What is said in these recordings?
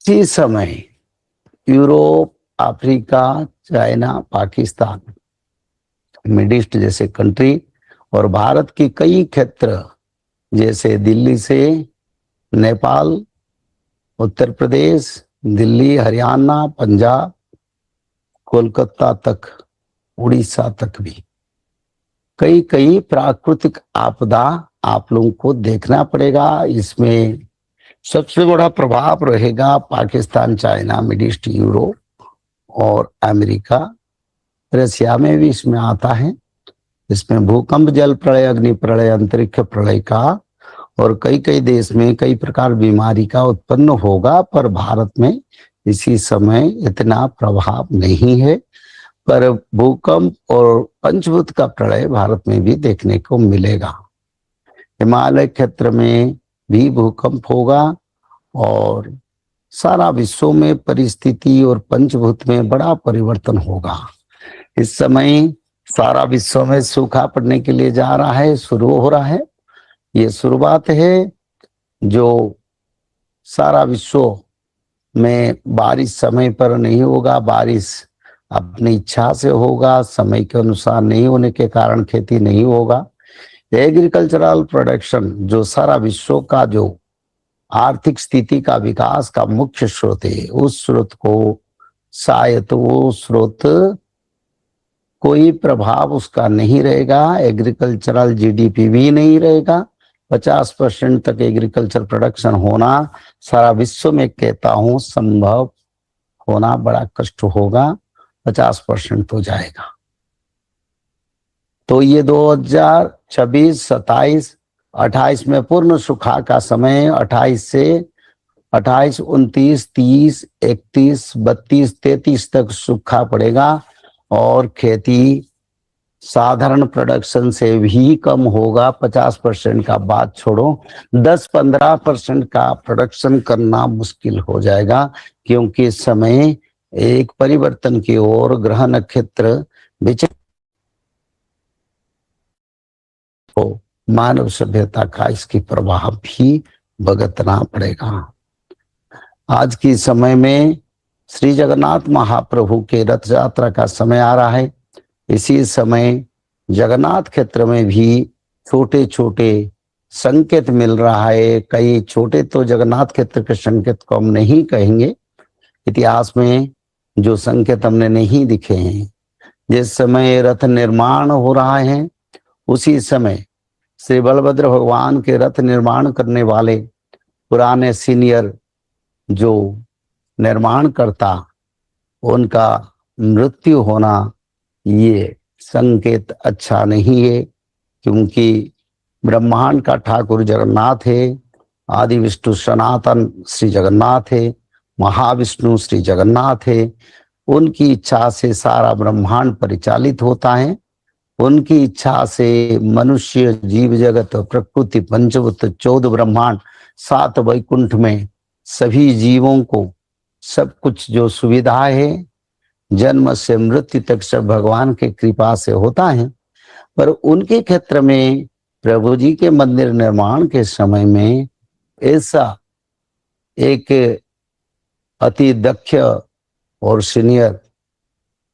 इसी समय Europe, Africa, China, Pakistan, middle east जैसे कंट्री और भारत की कई क्षेत्र जैसे दिल्ली से नेपाल, उत्तर प्रदेश, दिल्ली, हरियाणा, पंजाब, कोलकाता तक, उड़ीसा तक भी कई कई प्राकृतिक आपदा आप लोगों को देखना पड़ेगा। इसमें सबसे बड़ा प्रभाव रहेगा Pakistan, China, middle east, Europe और अमेरिका। रसिया में भी इसमें आता है। इसमें भूकंप, जल प्रलय, अग्नि प्रलय, अंतरिक्ष प्रलय का और कई कई देश में कई प्रकार बीमारी का उत्पन्न होगा, पर भारत में इसी समय इतना प्रभाव नहीं है। पर भूकंप और पंचभूत का प्रलय भारत में भी देखने को मिलेगा। हिमालय क्षेत्र में भी भूकंप होगा और सारा विश्व में परिस्थिति और पंचभूत में बड़ा परिवर्तन होगा। इस समय सारा विश्व में सूखा पड़ने के लिए जा रहा है, शुरू हो रहा है। ये शुरुआत है। जो सारा विश्व में बारिश समय पर नहीं होगा, बारिश अपनी इच्छा से होगा, समय के अनुसार नहीं होने के कारण खेती नहीं होगा। एग्रीकल्चरल प्रोडक्शन जो सारा विश्व का जो आर्थिक स्थिति का विकास का मुख्य स्रोत है, उस स्रोत को शायद वो स्रोत कोई प्रभाव उसका नहीं रहेगा। एग्रीकल्चरल जीडीपी भी नहीं रहेगा। 50% तक एग्रीकल्चर प्रोडक्शन होना सारा विश्व में कहता हूं संभव होना बड़ा कष्ट होगा। 50% तो जाएगा। तो ये 2026, 27, 28 में पूर्ण सुखा का समय, 28 से 28, 29, 30, 31, 32, 33 तक सूखा पड़ेगा और खेती साधारण प्रोडक्शन से भी कम होगा। 50% का बात छोड़ो, 10-15% का प्रोडक्शन करना मुश्किल हो जाएगा, क्योंकि इस समय एक परिवर्तन की ओर ग्रह नक्षत्र विचलित हो, मानव सभ्यता का इसकी प्रभाव भी भुगतना पड़ेगा। आज के समय में श्री जगन्नाथ महाप्रभु के रथ यात्रा का समय आ रहा है। इसी समय जगन्नाथ क्षेत्र में भी छोटे छोटे संकेत मिल रहा है। कई छोटे तो जगन्नाथ क्षेत्र के संकेत को हम नहीं कहेंगे, इतिहास में जो संकेत हमने नहीं दिखे हैं। जिस समय रथ निर्माण हो रहा है, उसी समय श्री बलभद्र भगवान के रथ निर्माण करने वाले पुराने सीनियर जो निर्माण करता, उनका मृत्यु होना ये संकेत अच्छा नहीं है, क्योंकि ब्रह्मांड का ठाकुर जगन्नाथ है। आदि विष्णु सनातन श्री जगन्नाथ है, महाविष्णु श्री जगन्नाथ है। उनकी इच्छा से सारा ब्रह्मांड परिचालित होता है। उनकी इच्छा से मनुष्य, जीव जगत, प्रकृति, पंचभूत, 14 ब्रह्मांड, 7 वैकुंठ में सभी जीवों को सब कुछ जो सुविधा है, जन्म से मृत्यु तक सब भगवान के कृपा से होता है। पर उनके क्षेत्र में प्रभु जी के मंदिर निर्माण के समय में ऐसा एक अति दक्ष और सीनियर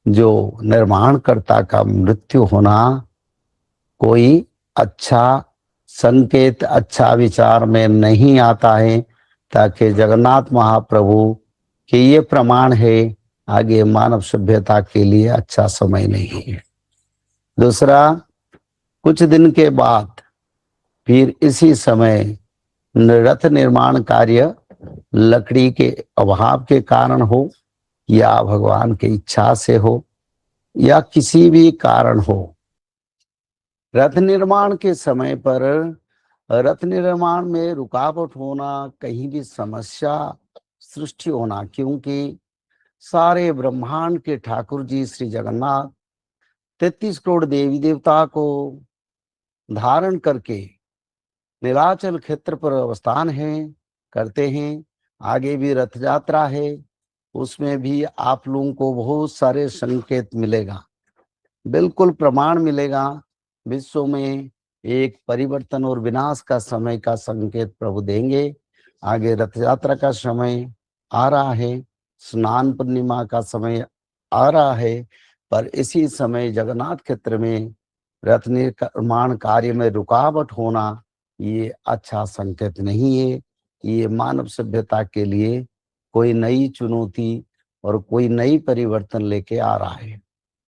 जो निर्माणकर्ता का मृत्यु होना कोई अच्छा संकेत, अच्छा विचार में नहीं आता है। ताकि जगन्नाथ महाप्रभु के ये प्रमाण है, आगे मानव सभ्यता के लिए अच्छा समय नहीं है। दूसरा, कुछ दिन के बाद फिर इसी समय रथ निर्माण कार्य लकड़ी के अभाव के कारण हो, या भगवान की इच्छा से हो, या किसी भी कारण हो, रथ निर्माण के समय पर रथ निर्माण में रुकावट होना, कहीं भी समस्या सृष्टि होना, क्योंकि सारे ब्रह्मांड के ठाकुर जी श्री जगन्नाथ 33 करोड़ देवी देवता को धारण करके नीलाचल क्षेत्र पर अवस्थान है करते हैं। आगे भी रथ यात्रा है, उसमें भी आप लोगों को बहुत सारे संकेत मिलेगा, बिल्कुल प्रमाण मिलेगा। विश्व में एक परिवर्तन और विनाश का समय का संकेत प्रभु देंगे। आगे रथ यात्रा का समय आ रहा है, स्नान पूर्णिमा का समय आ रहा है, पर इसी समय जगन्नाथ क्षेत्र में रथ निर्माण कार्य में रुकावट होना ये अच्छा संकेत नहीं है। ये मानव सभ्यता के लिए कोई नई चुनौती और कोई नई परिवर्तन लेके आ रहा है।